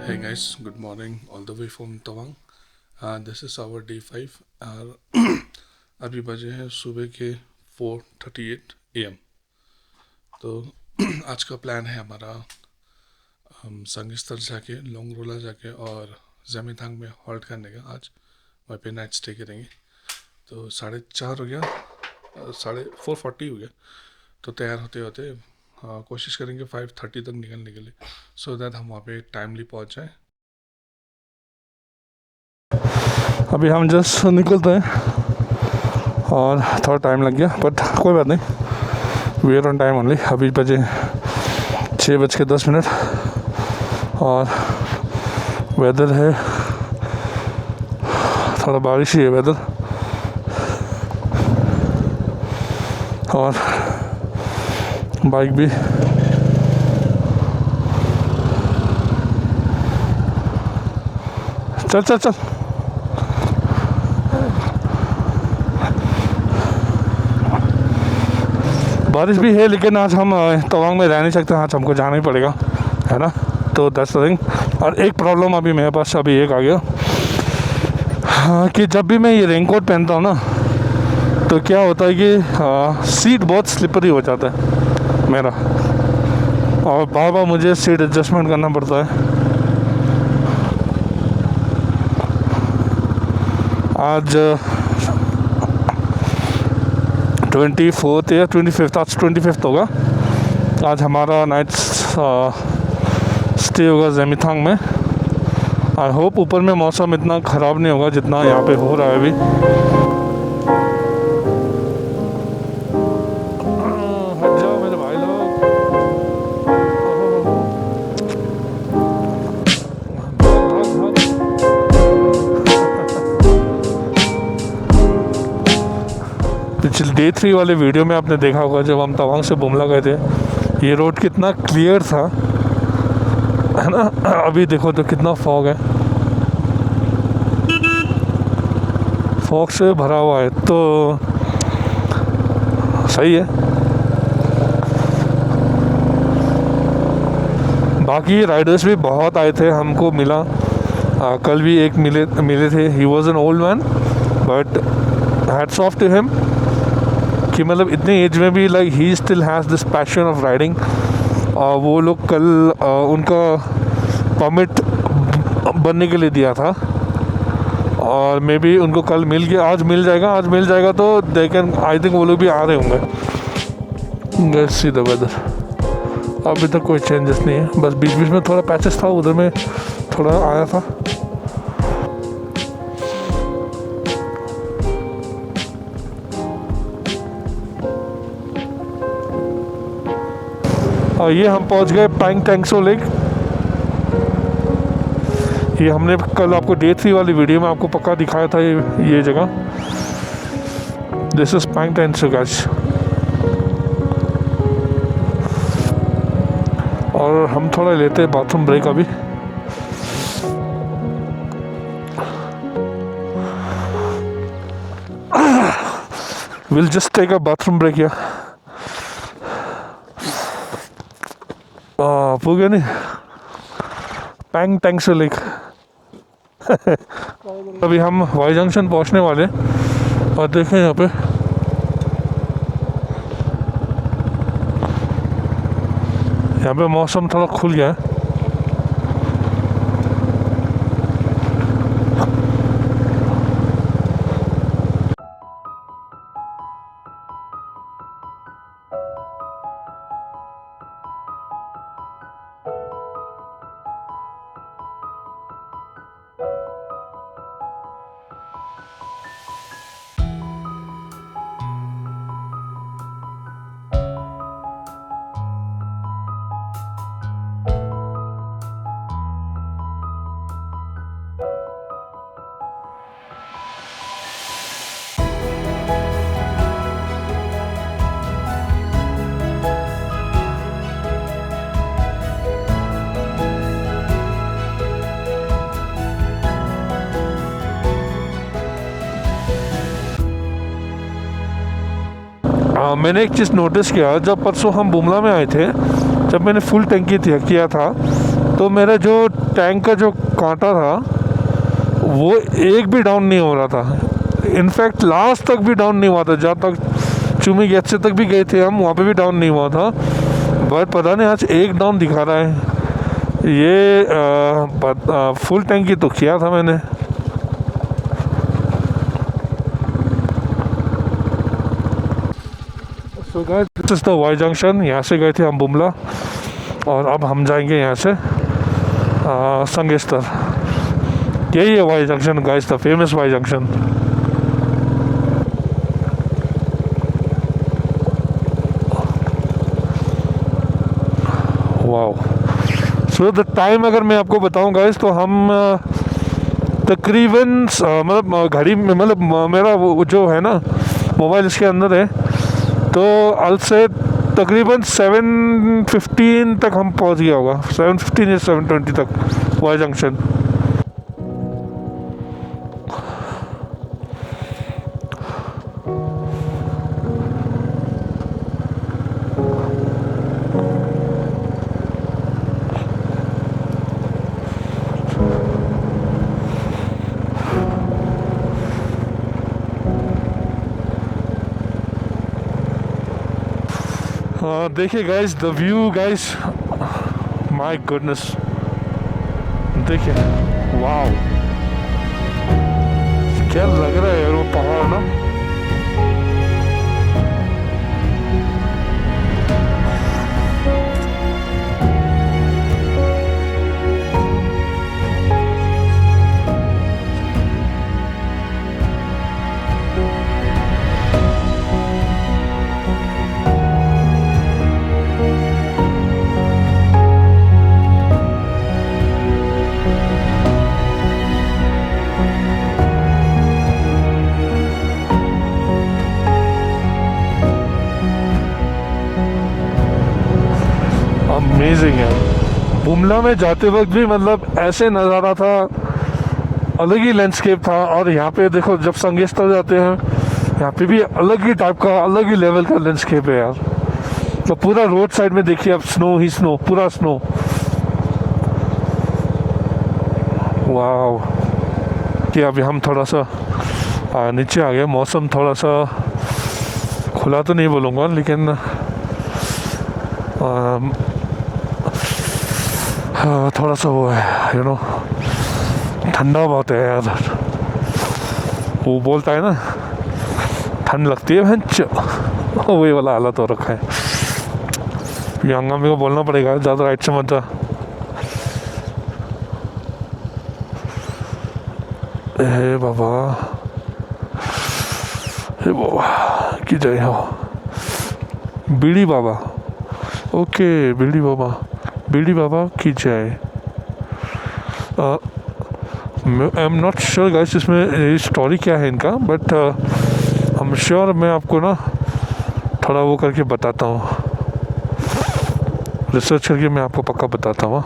Hey guys, good morning all the way from Tawang. This is our day 5 और अभी बजे हैं सुबह के 4:38 AM। तो आज का प्लान है हमारा, हम संगीस्तर जाके लोंगरोला जाके और जमीथांग में हॉल्ट करने का। आज वहाँ पे नाइट स्टे करेंगे। तो 4:30 हो गया, 4:40 हो गया। तो तैयार होते होते कोशिश करेंगे 5:30 तक निकलने के लिए, सो दैट हम वहाँ पे टाइमली पहुँच जाएँ। अभी हम जस्ट निकलते हैं और थोड़ा टाइम लग गया, बट कोई बात नहीं, we are on time only. अभी बजे 6:10 और वेदर है थोड़ा बारिश ही है वेदर, और बाइक भी चल चल चल। बारिश भी है, लेकिन आज हम तवांग में रह नहीं सकते, आज हमको जाना ही पड़ेगा, है ना। तो दैट्स द थिंग। और एक प्रॉब्लम अभी मेरे पास अभी एक आ गया, हाँ, कि जब भी मैं ये रेनकोट पहनता हूँ ना, तो क्या होता है कि सीट बहुत स्लिपरी हो जाता है मेरा, और बार बार मुझे सीट एडजस्टमेंट करना पड़ता है। आज 24 या 25, आज 25 होगा। आज हमारा नाइट स्टे होगा जमीथांग में। आई होप ऊपर में मौसम इतना ख़राब नहीं होगा जितना यहाँ पे हो रहा है अभी। हट जाओ मेरे भाई लोग। पिछले डे 3 वाले वीडियो में आपने देखा होगा, जब हम तवांग से बुमला गए थे, ये रोड कितना क्लियर था, है ना। अभी देखो तो कितना फॉग है, फॉग से भरा हुआ है, तो सही है। बाकी राइडर्स भी बहुत आए थे, हमको मिला, कल भी एक मिले थे। He was an old man, but hats off to him कि मतलब इतने एज में भी like he still has this passion of riding. वो लोग कल उनका परमिट बनने के लिए दिया था, और मे बी उनको कल मिल गया, आज मिल जाएगा तो दे कैन, आई थिंक वो लोग भी आ रहे होंगे। Let's see the weather. अभी तक कोई चेंजेस नहीं है, बस बीच बीच में थोड़ा पैचेस था, उधर में थोड़ा आया था। और ये हम पहुंच गए पैंग टैंगसो लेक। ये हमने कल आपको डे 3 वाली वीडियो में आपको पक्का दिखाया था ये जगह। This is Pangong Tso guys. और हम थोड़ा लेते हैं बाथरूम ब्रेक अभी। Will just take a bathroom break या गया नहीं पैंग टैंगसो लेक। अभी हम वाई जंक्शन पहुंचने वाले, और देखें यहाँ पे मौसम थोड़ा खुल गया है। मैंने एक चीज़ नोटिस किया, जब परसों हम बुमला में आए थे, जब मैंने फुल टंकी किया था, तो मेरा जो टैंक का जो कांटा था वो एक भी डाउन नहीं हो रहा था। इनफैक्ट लास्ट तक भी डाउन नहीं हुआ था, जहाँ तक चुमी गेट से तक भी गए थे हम, वहाँ पे भी डाउन नहीं हुआ था। बट पता नहीं आज एक डाउन दिखा रहा है। ये फुल टैंक ही तो किया था मैंने। So guys, this is the Y junction. यहाँ से गए थे हम बुमला और अब हम जाएंगे यहाँ से संगेस्तर। यही है Y junction guys, the famous Y junction. Wow. So the time अगर मैं आपको बताऊं गाइस, तो हम तकरीबन मतलब घड़ी में, मतलब मेरा वो जो है ना मोबाइल इसके अंदर है, तो अल से तकरीबन 7:15 तक हम पहुंच गया होगा, 7:15 या 7:20 तक वाई जंक्शन। देखिए guys, the view guys, my goodness, देखिए, वाओ, क्या लग रहा है यार वो पहाड़ ना। अमेजिंग है। बुमला में जाते वक्त भी मतलब ऐसे नज़ारा था, अलग ही लैंडस्केप था। और यहाँ पे देखो, जब संगेस्तर जाते हैं यहाँ पे भी अलग ही टाइप का, अलग ही लेवल का लैंडस्केप है यार। तो पूरा रोड साइड में देखिए अब स्नो ही स्नो, पूरा स्नो। वाह। कि अभी हम थोड़ा सा नीचे आ गए, मौसम थोड़ा सा खुला तो नहीं बोलूँगा, लेकिन थोड़ा सा वो है, ठंडा बहुत है यार। वो बोलता है ना, ठंड लगती है भैंच, वही वाला हालत हो रखा है। यंगा को बोलना पड़ेगा ज़्यादा राइट से मत जा। हे बाबा, हे बाबा की जय हो। बीड़ी बाबा, ओके, बीड़ी बाबा, बीड़ी बाबा की जय। I am not sure guys इसमें स्टोरी क्या है इनका, बट आई एम श्योर मैं आपको ना थोड़ा वो करके बताता हूँ, रिसर्च करके मैं आपको पक्का बताता हूँ।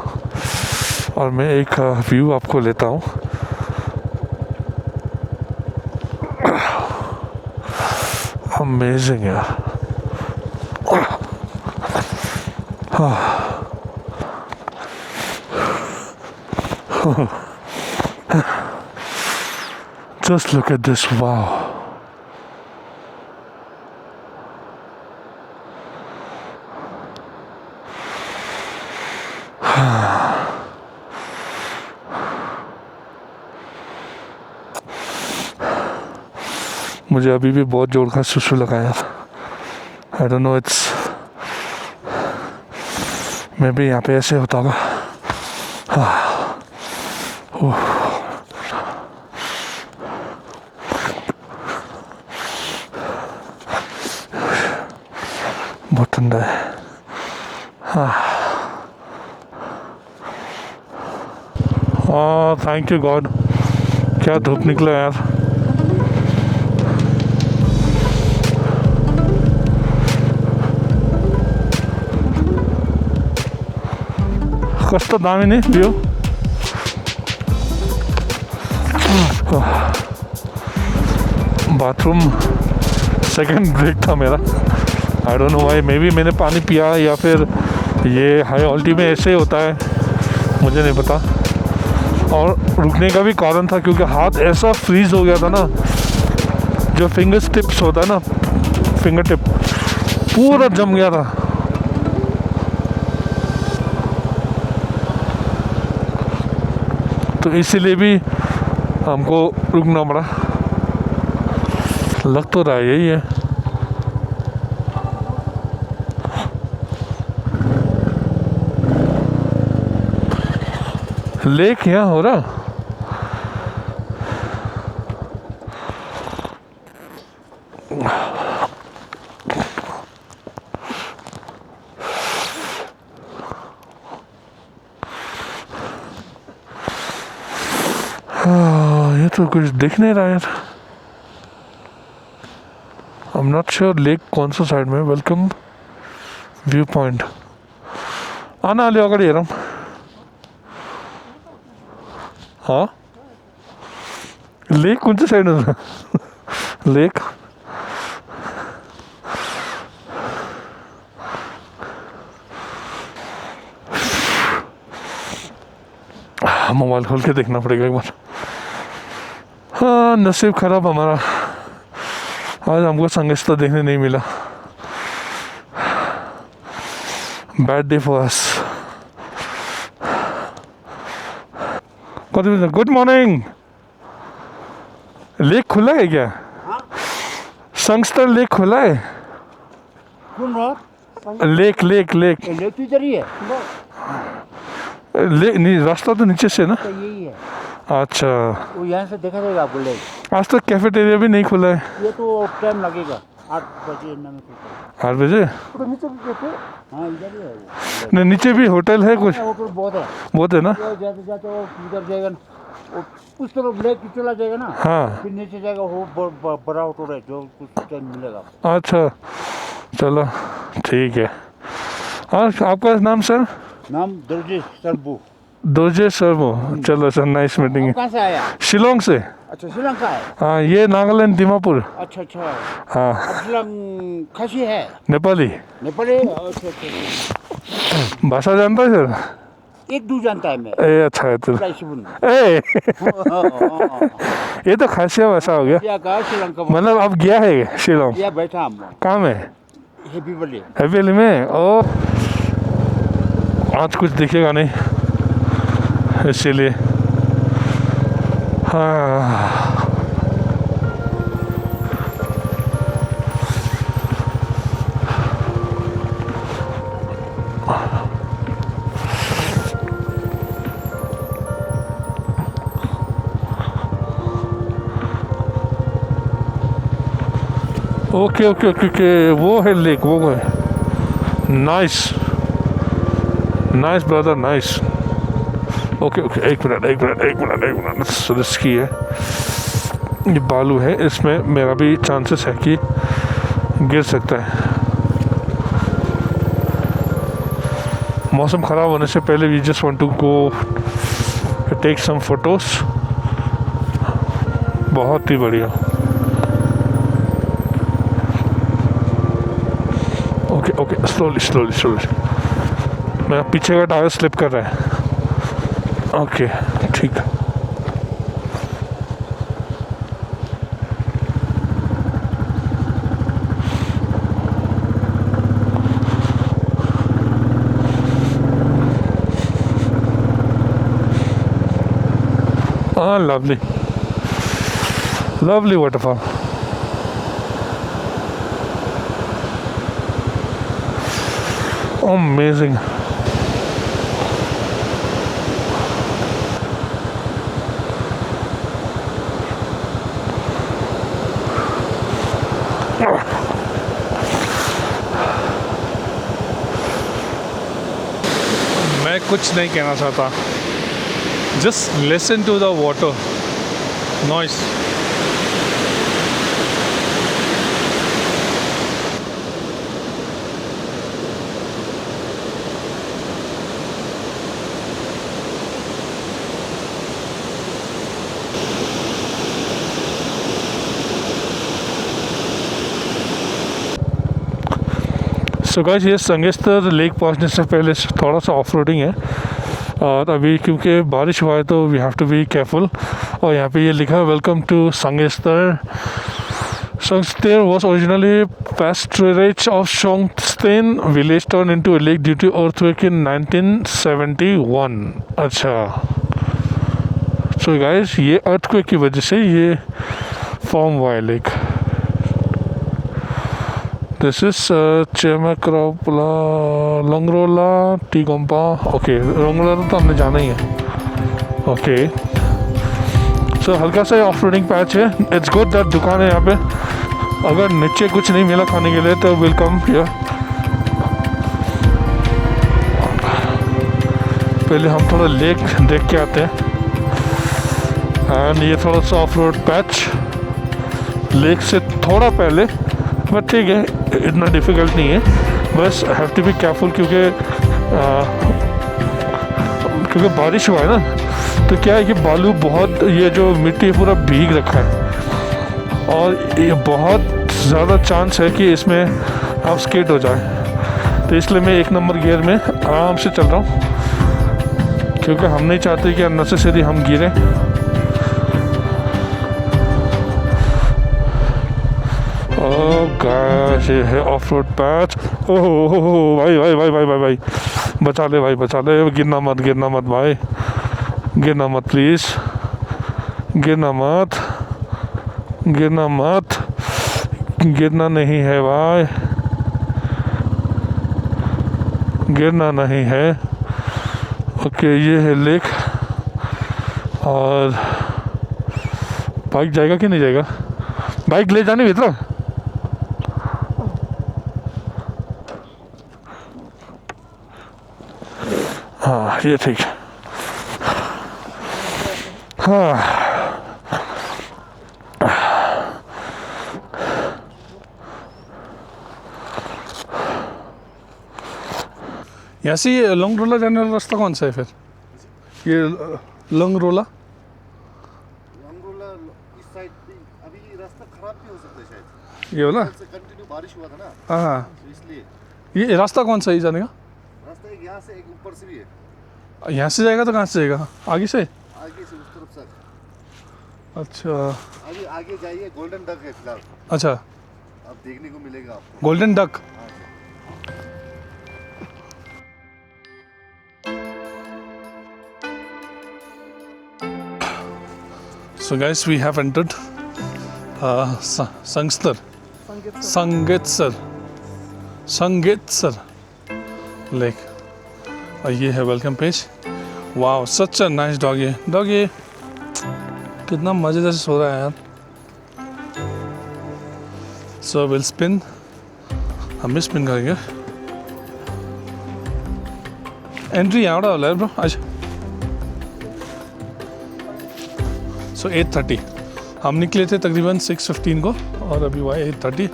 और मैं एक व्यू आपको लेता हूँ। अमेजिंग यार। Just look at this, wow. मुझे अभी भी बहुत जोर का सुसु लगाया था। आई डोंट नो, इट्स मैं भी यहाँ पे ऐसे होता होगा। बहुत ठंडा है। थैंक यू गॉड, क्या धूप निकला यार। कस्तो दामी नि भ्यू। बाथरूम सेकंड ब्रेक था मेरा। आई don't know why, may be मैंने पानी पिया या फिर ये हाई ऑल्टी में ऐसे होता है। मुझे नहीं पता। और रुकने का भी कारण था क्योंकि हाथ ऐसा फ्रीज हो गया था ना, जो फिंगर टिप्स होता है ना, फिंगर टिप पूरा जम गया था। तो इसीलिए भी हमको रुकना पड़ा। लग तो रहा है यही है। लेक यहाँ हो रहा। ये तो कुछ दिख नहीं रहा यार। I am not sure lake कौन सा साइड में। वेलकम व्यू पॉइंट आना अलि अगाडि हेरौँ। हाँ लेक कुन चाहिँ साइड हो लेक मोबाइल खोल के देखना पड़ेगा एक बार। हाँ नसीब खराब हमारा, आज हमको संगीत देखने नहीं मिला। Bad day for us. Good morning. Lake खुला है क्या? संगस्टर लेक खुला है? लेक लेक लेक लेक तो इधर ही है। लेक नहीं, रास्ता तो नीचे से ना। तो यही है, अच्छा वो यहाँ से देखा जाएगा आपको लेक। आज तक कैफेटेरिया भी नहीं खुला है। ये तो टाइम लगेगा, 8 बजे ना में खुलता 8 बजे? है। नीचे भी देखो, हाँ इधर ही है वो। नहीं नीचे भी होटल है कुछ? होटल बहुत है, बहुत है ना। वो जाते जाते वो उधर जाएगा ना, वो उस तरफ लेक चला जाएगा ना। हाँ फिर नीचे जाएगा वो बड़ा होटल है जो कुछ टाइम मिलेगा। अच्छा चलो ठीक है। हाँ आपका नाम सर? नाम दुर्जी सरबू। दोजे सर्वो। चलो सर नाइस मीटिंग है। कहाँ से आया? शिलोंग से। अच्छा श्रीलंका है। हाँ ये नागालैंड दिमापुर। अच्छा अच्छा, हाँ अब श्रीलंग खासी है, नेपाली। नेपाली। अच्छा अच्छा, भाषा जानता है सर? एक दो जानता है मैं। ए अच्छा है तो। ए ये तो खासिया भाषा हो गया। क्या कहा श्रीलंका में? मतलब अब गया है शिलोंग? या बैठा हम कहाँ में? Happy birthday. हैप्पी वैली में। ओ आज कुछ दिखेगा नहीं इसीलिए। हाँ ओके ओके ओके ओके, वो है लेक, वो है। Nice nice brother nice. Okay okay एक मिनट रिस्की है, ये बालू है, इसमें मेरा भी चांसेस है कि गिर सकता है। मौसम ख़राब होने से पहले we just want to go take some photos. बहुत ही बढ़िया। Okay okay slowly slowly slowly. मेरा पीछे का टायर स्लिप कर रहा है। ओके ठीक है। हाँ लवली लवली वाटरफॉल। अमेजिंग। मैं कुछ नहीं कहना चाहता, just listen to the water noise. So guys ये संगेस्तर लेक पहुंचने से पहले थोड़ा सा ऑफ रोडिंग है। और अभी क्योंकि बारिश हुआ है तो we have to be careful. और यहाँ पे ये लिखा है welcome to Sangetsar. Songster was originally pastorage of Songsten village turned into a lake due to earthquake in 1971। अच्छा, so guys ये earthquake की वजह से ये फॉर्म हुआ है लेक। दिस इज चेमक्रोपला लोंगरोला टी गोम्पा। ओके, लोंगरोला तो हमने जाना ही है। ओके, सो हल्का सा ऑफ रोडिंग पैच है। इट्स गुड दैट दुकान है यहाँ पे। अगर नीचे कुछ नहीं मिला खाने के लिए तो वेलकम हियर। पहले हम थोड़ा लेक देख के आते हैं। एंड ये थोड़ा सा ऑफ रोड पैच लेक से थोड़ा पहले, बट ठीक है, इतना डिफ़िकल्ट नहीं है। बस हैव टू बी केयरफुल क्योंकि बारिश हुआ है ना, तो क्या है कि बालू बहुत, ये जो मिट्टी है पूरा भीग रखा है और ये बहुत ज़्यादा चांस है कि इसमें आप स्केट हो जाए। तो इसलिए मैं 1 नंबर गियर में आराम से चल रहा हूँ क्योंकि हम नहीं चाहते कि अननेसेसरी हम गिरें। गाइस ये है ऑफ रोड पैच। ओह भाई भाई भाई भाई भाई भाई बचा ले भाई, बचा ले। गिरना मत, गिरना मत भाई, गिरना मत प्लीज़, गिरना मत, गिरना मत, गिरना नहीं है भाई, गिरना नहीं है। ओके, ये है लेक। और बाइक जाएगा कि नहीं जाएगा? बाइक ले जाने भीतर। हाँ ये ठीक है। हाँ यहाँ से ये लॉन्ग रोला जाने वाला रास्ता कौन सा है फिर? ये लॉन्ग रोला इस साइड भी अभी रास्ता खराब भी हो सकता है शायद। ये वाला? से कंटिन्यू बारिश हुआ था ना, हाँ हाँ। तो इसलिए ये रास्ता कौन सा है जाने का? रास्ता एक यहाँ से एक ऊपर से भी है, यहाँ से जाएगा तो कहाँ से जाएगा? आगे से? आगे से उस तरफ से। अच्छा आगे आगे जाइए, गोल्डन डक है फिलहाल, अच्छा, अब देखने को मिलेगा आपको। Golden duck. हाँ जी। So guys, we have entered Sangster, Sangetsar Lake। और ये है welcome page. Wow, such a nice doggy. Doggy कितना मज़ेदार से सो रहा है यार। सो विल स्पिन, हम भी स्पिन करेंगे। एंट्री यहाँ वाला है ब्रो आज। सो 8:30 हम निकले थे तकरीबन 6:15 को, और अभी हुआ है 8:30।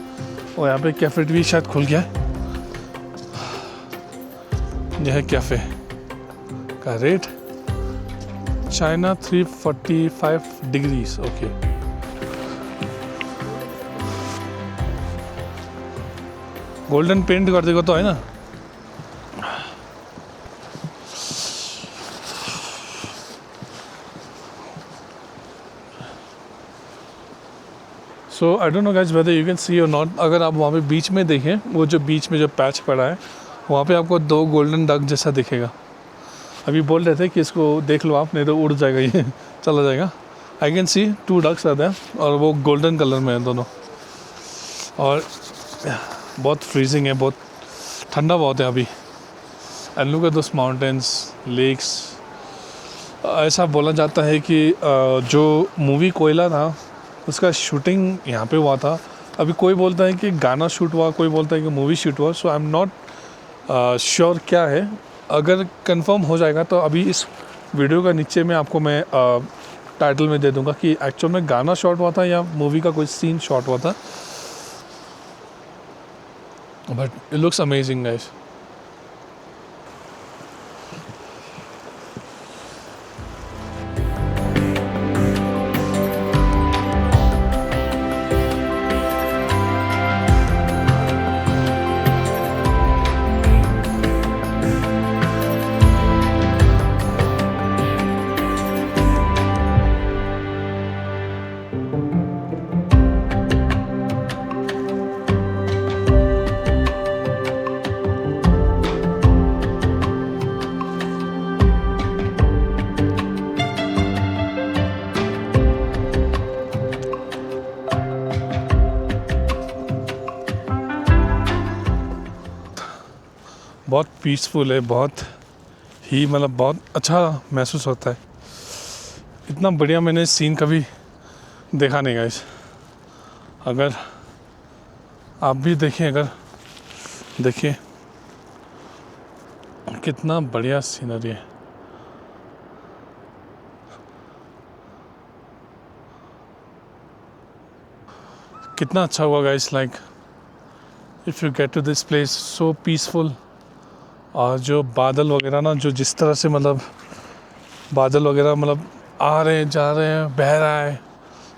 और यहाँ पे कैफ़े भी शायद खुल गया है। यह है कैफ़े का rate, China 345 degrees. Okay, golden paint कर देगा तो है ना। So I don't know guys whether you can see और नॉट। अगर आप वहाँ पे बीच में देखें, वो जो बीच में जो पैच पड़ा है वहाँ पे आपको 2 गोल्डन डक जैसा दिखेगा। अभी बोल रहे थे कि इसको देख लो आप, नहीं तो उड़ जाएगा ये चला जाएगा। आई कैन सी 2 डक्स आते हैं और वो गोल्डन कलर में है दोनों। और बहुत फ्रीजिंग है, बहुत ठंडा बहुत है अभी। And look at those mountains, lakes. ऐसा बोला जाता है कि जो मूवी कोयला था उसका शूटिंग यहाँ पे हुआ था। अभी कोई बोलता है कि गाना शूट हुआ, कोई बोलता है कि मूवी शूट हुआ। सो आई एम नॉट श्योर क्या है। अगर कंफर्म हो जाएगा तो अभी इस वीडियो का नीचे में आपको मैं टाइटल में दे दूंगा कि एक्चुअल में गाना शॉट हुआ था या मूवी का कोई सीन शॉट हुआ था। But it looks amazing guys. बहुत पीसफुल है, बहुत ही मतलब बहुत अच्छा महसूस होता है। इतना बढ़िया मैंने सीन कभी देखा नहीं गाइस। अगर आप भी देखें, अगर देखिए कितना बढ़िया सीनरी है। कितना अच्छा हुआ guys, like if you get to this place so peaceful. और जो बादल वगैरह ना, जो जिस तरह से मतलब बादल वगैरह मतलब आ रहे हैं, जा रहे हैं, बह रहा है,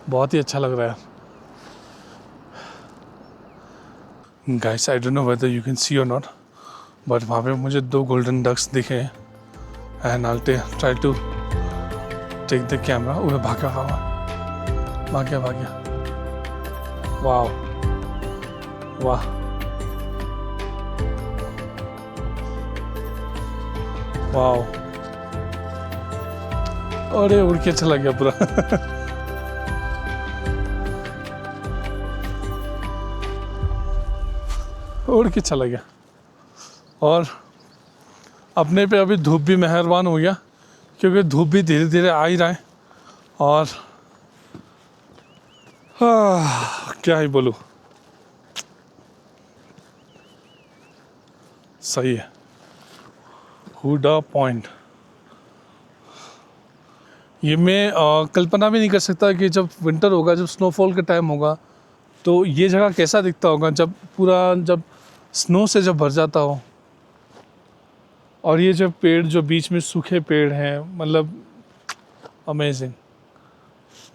बहुत ही अच्छा लग रहा है guys. I don't know whether you can see और नॉट, बट वहाँ पे मुझे 2 गोल्डन डक्स दिखे हैं। And I try to take the camera. वो भाग गया। वाह वाह, वाह, अरे उड़ के चला गया पूरा उड़ के चला गया। और अपने पे अभी धूप भी मेहरबान हो गया, क्योंकि धूप भी धीरे धीरे आ ही रहा है। और क्या ही बोलूँ, सही है। हुडा पॉइंट, ये मैं कल्पना भी नहीं कर सकता कि जब विंटर होगा, जब स्नोफॉल का टाइम होगा, तो ये जगह कैसा दिखता होगा, जब स्नो से जब भर जाता हो। और ये जब पेड़, जो बीच में सूखे पेड़ हैं, मतलब अमेजिंग।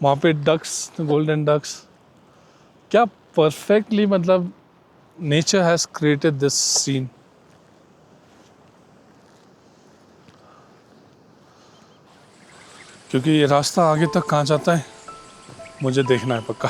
वहाँ पे डक्स, गोल्डन डक्स, क्या परफेक्टली मतलब nature has created this scene. क्योंकि ये रास्ता आगे तक कहाँ जाता है मुझे देखना है पक्का।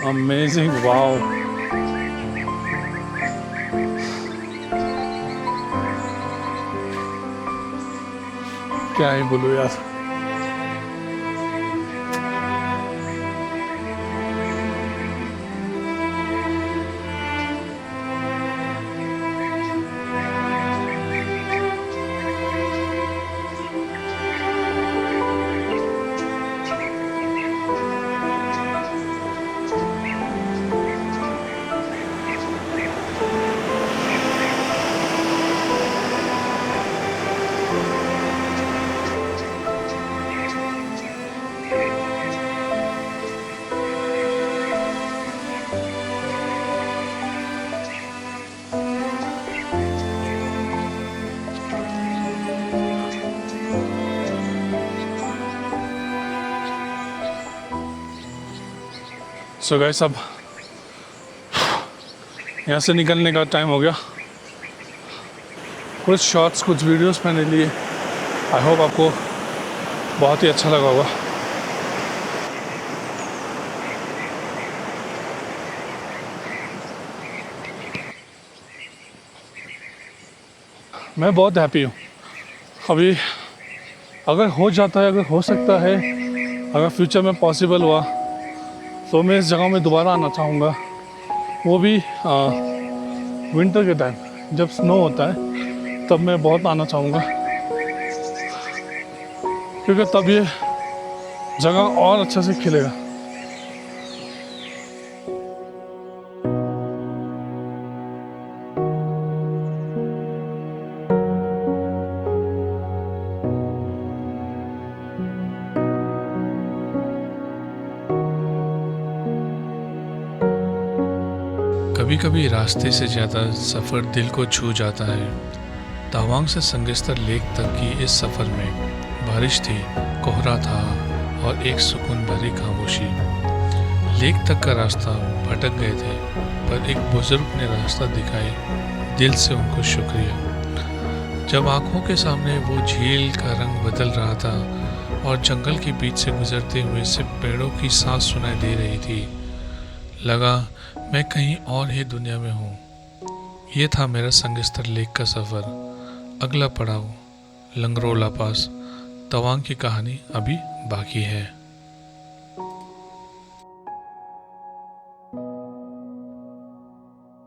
Amazing, wow. क्या ही बोलूं यार। सो गाइस, अब यहाँ से निकलने का टाइम हो गया। कुछ शॉर्ट्स, कुछ वीडियोस मैंने लिए। आई होप आपको बहुत ही अच्छा लगा होगा। मैं बहुत हैप्पी हूँ। अभी अगर हो जाता है, अगर हो सकता है, अगर फ्यूचर में पॉसिबल हुआ, तो मैं इस जगह में दोबारा आना चाहूँगा। वो भी विंटर के टाइम, जब स्नो होता है, तब मैं बहुत आना चाहूँगा, क्योंकि तब ये जगह और अच्छे से खिलेगा। कभी कभी रास्ते से ज़्यादा सफ़र दिल को छू जाता है। तवांग से संगेस्तर लेक तक की इस सफ़र में बारिश थी, कोहरा था और एक सुकून भरी खामोशी। लेक तक का रास्ता भटक गए थे, पर एक बुजुर्ग ने रास्ता दिखाई। दिल से उनको शुक्रिया। जब आंखों के सामने वो झील का रंग बदल रहा था और जंगल के बीच से गुजरते हुए सिर्फ पेड़ों की सांस सुनाई दे रही थी, लगा मैं कहीं और ही दुनिया में हूँ। ये था मेरा संगस्तर लेक का सफ़र। अगला पड़ाव लंगरोला पास। तवांग की कहानी अभी बाकी है।